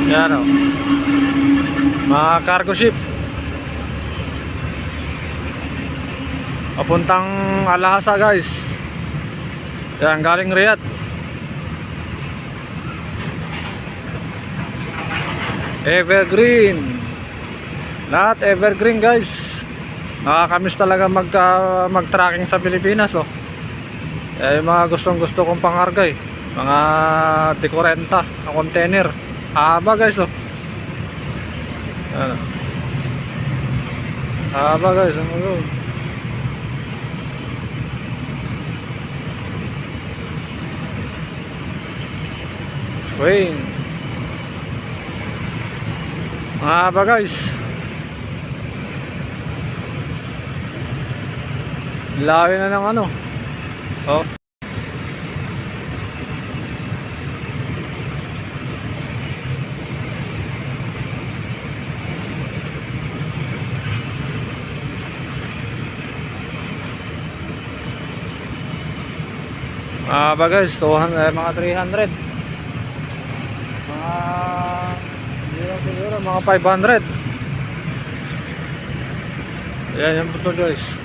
Yan o. Mga cargo ship. Papuntang Alhasa guys. Yan, galing Riyadh. Evergreen. Lahat evergreen guys. Nakakamiss talaga mag-tracking sa Pilipinas oh. Yung mga gustong-gusto kong pangarga mga D40 na container. Haba guys oh. Ano? Haba guys, ano? Swing. Haba guys. Lawi na ng ano. Oh. Haba guys, 200, mga 300. Siguro mga 500. Yan yung puto guys.